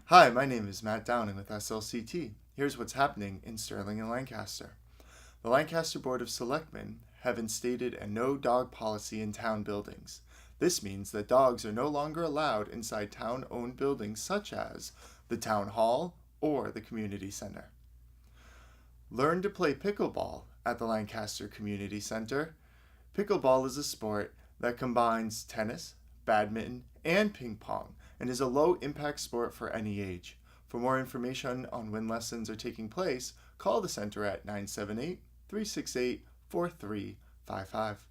Hi, my name is Matt Downing with SLCT. Here's what's happening in Sterling and Lancaster. The Lancaster Board of Selectmen have instated a no dog policy in town buildings. This means that dogs are no longer allowed inside town owned buildings such as the town hall or the community center. Learn to play pickleball at the Lancaster Community Center. Pickleball is a sport that combines tennis, badminton, and ping pong and is a low impact sport for any age. For more information on when lessons are taking place, call the center at 978 368 4355.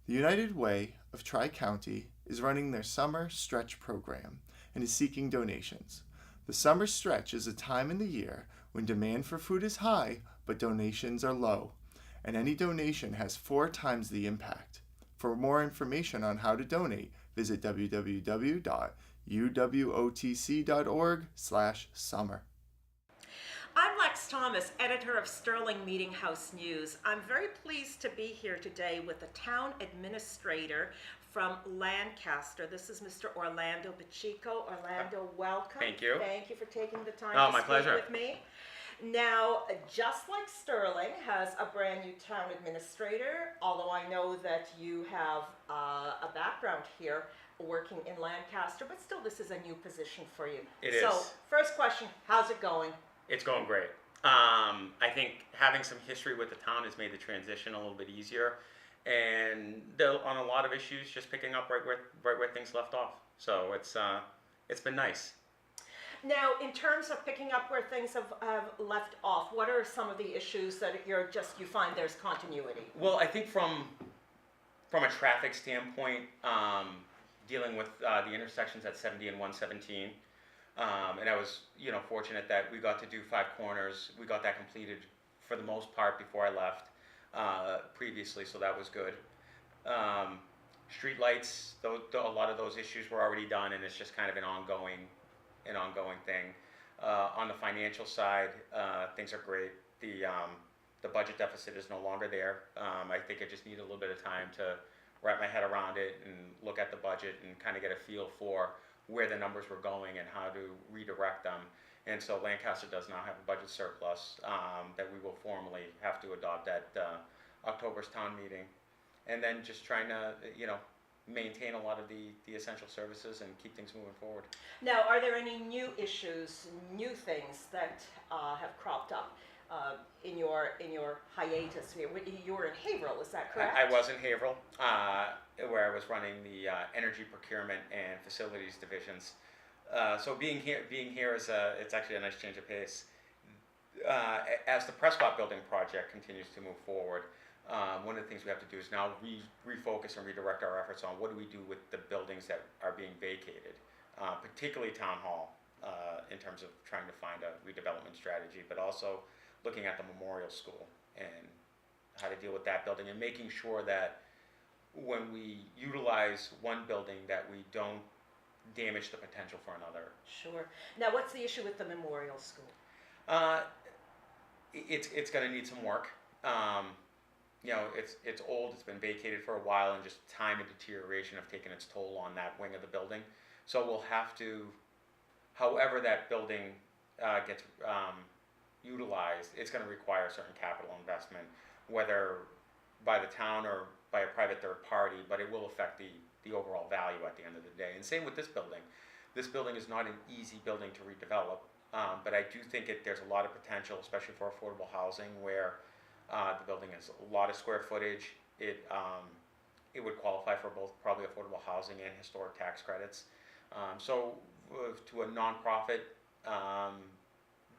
The United Way of Tri County is running their Summer Stretch program and is seeking donations. The Summer Stretch is a time in the year when demand for food is high but donations are low, and any donation has 4 times the impact. For more information on how to donate, visit www.uwotc.org/summer. I'm Lex Thomas, editor of Sterling Meeting House News. I'm very pleased to be here today with the town administrator from Lancaster. This is Mr. Orlando Pacheco. Orlando, welcome. Thank you. Thank you for taking the time Oh, to my speak pleasure. with me. Now, just like Sterling has a brand new town administrator, although I know that you have a background here working in Lancaster, but still this is a new position for you. It So, is. first question, how's it going? It's going great. I think having some history with the town has made the transition a little bit easier, and on a lot of issues, just picking up right where things left off. So it's been nice. Now, in terms of picking up where things have left off, what are some of the issues that you find there's continuity? Well, I think from a traffic standpoint, dealing with the intersections at 70 and 117. And I was, fortunate that we got to do 5 corners. We got that completed for the most part before I left previously, so that was good. Street lights, a lot of those issues were already done, and it's just kind of an ongoing thing. On the financial side, things are great. The budget deficit is no longer there. I think I just need a little bit of time to wrap my head around it and look at the budget and kind of get a feel for where the numbers were going and how to redirect them. And so Lancaster does now have a budget surplus that we will formally have to adopt at October's town meeting. And then just trying to, maintain a lot of the essential services and keep things moving forward. Now, are there any new issues, new things that have cropped up in your hiatus here? You were in Haverhill, is that correct? I was in Haverhill, where I was running the energy procurement and facilities divisions. So being here is it's actually a nice change of pace. As the Prescott Building project continues to move forward, one of the things we have to do is now refocus and redirect our efforts on what do we do with the buildings that are being vacated, particularly Town Hall, in terms of trying to find a redevelopment strategy, but also looking at the Memorial School and how to deal with that building and making sure that when we utilize one building that we don't damage the potential for another. Sure. Now, what's the issue with the Memorial School? It's going to need some work. It's old, it's been vacated for a while, and just time and deterioration have taken its toll on that wing of the building. So we'll have to, however that building gets utilized, it's going to require a certain capital investment, whether by the town or by a private third party, but it will affect the overall value at the end of the day. And same with this building. This building is not an easy building to redevelop, but I do think there's a lot of potential, especially for affordable housing, where the building has a lot of square footage. It would qualify for both probably affordable housing and historic tax credits. So to a nonprofit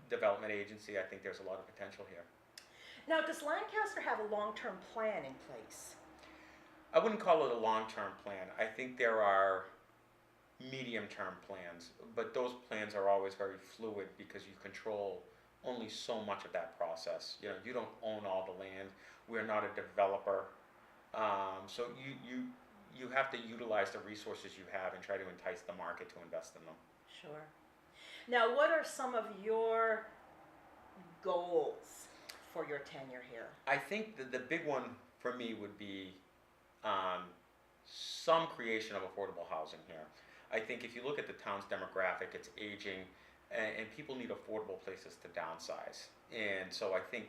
development agency, I think there's a lot of potential here. Now, does Lancaster have a long-term plan in place? I wouldn't call it a long-term plan. I think there are medium-term plans, but those plans are always very fluid because you control only so much of that process. You don't own all the land. We're not a developer, so you have to utilize the resources you have and try to entice the market to invest in them. Sure. Now, what are some of your goals for your tenure here? I think the big one for me would be some creation of affordable housing here. I think if you look at the town's demographic, it's aging. and people need affordable places to downsize. And so I think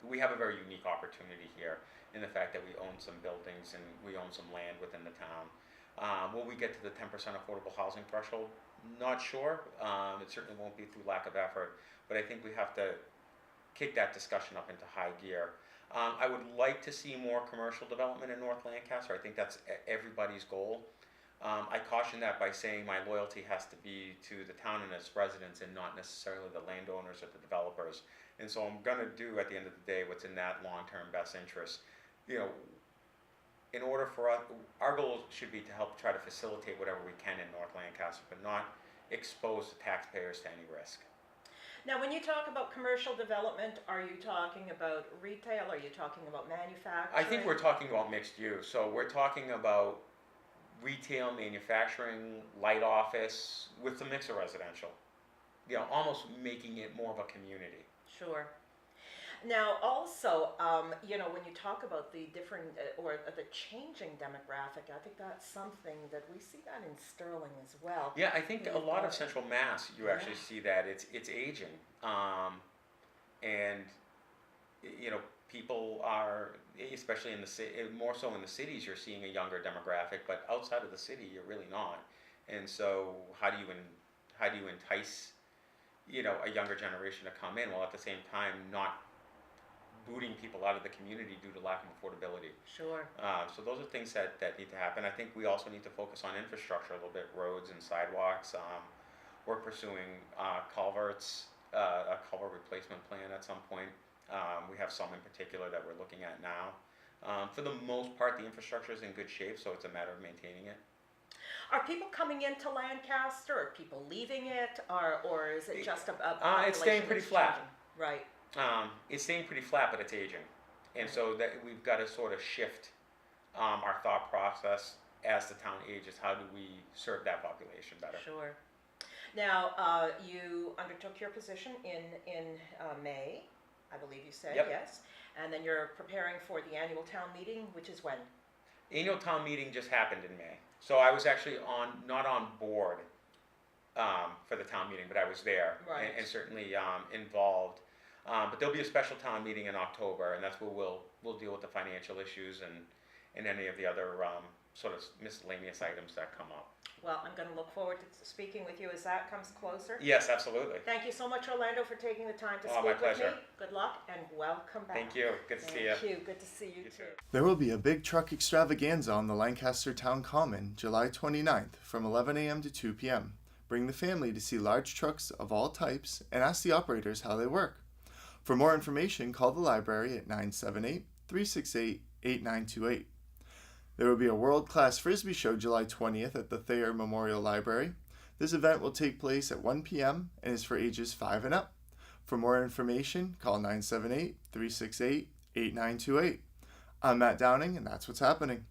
we have a very unique opportunity here in the fact that we own some buildings and we own some land within the town. Will we get to the 10% affordable housing threshold? Not sure. It certainly won't be through lack of effort, but I think we have to kick that discussion up into high gear. I would like to see more commercial development in North Lancaster. I think that's everybody's goal. I caution that by saying my loyalty has to be to the town and its residents and not necessarily the landowners or the developers. And so I'm going to do, at the end of the day, what's in that long-term best interest. In order for us, our goal should be to help try to facilitate whatever we can in North Lancaster, but not expose the taxpayers to any risk. Now, when you talk about commercial development, are you talking about retail? Are you talking about manufacturing? I think we're talking about mixed use. So we're talking about retail, manufacturing, light office with a mix of residential. Almost making it more of a community. Sure. Now, also, when you talk about the different or the changing demographic, I think that's something that we see that in Sterling as well. Yeah, I think a lot of Central Mass, you actually see that it's aging, and people are, especially in the city, more so in the cities, you're seeing a younger demographic, but outside of the city, you're really not. And so, how do you entice, a younger generation to come in, while at the same time not booting people out of the community due to lack of affordability? Sure. So those are things that need to happen. I think we also need to focus on infrastructure a little bit, roads and sidewalks. We're pursuing culverts, a culvert replacement plan at some point. We have some in particular that we're looking at now. For the most part, the infrastructure is in good shape, so it's a matter of maintaining it. Are people coming into Lancaster? Are people leaving it? Or is it just a it's staying population pretty that's flat. changing? Right. It's staying pretty flat, but it's aging. And so that we've got to sort of shift our thought process as the town ages. How do we serve that population better? Sure. Now, you undertook your position in May, I believe you said, Yep. yes. And then you're preparing for the annual town meeting, which is when? Annual town meeting just happened in May. So I was actually not on board for the town meeting, but I was there. Right. And certainly involved. But there'll be a special town meeting in October, and that's where we'll deal with the financial issues and any of the other sort of miscellaneous items that come up. Well, I'm going to look forward to speaking with you as that comes closer. Yes, absolutely. Thank you so much, Orlando, for taking the time to Oh, speak my with pleasure. me. Good luck and welcome back. Thank you. Good to see you. Thank you. Good to see you, You too. too. There will be a big truck extravaganza on the Lancaster Town Common July 29th from 11 a.m. to 2 p.m. Bring the family to see large trucks of all types and ask the operators how they work. For more information, call the library at 978-368-8928. There will be a world-class Frisbee show July 20th at the Thayer Memorial Library. This event will take place at 1 p.m. and is for ages 5 and up. For more information, call 978-368-8928. I'm Matt Downing, and that's what's happening.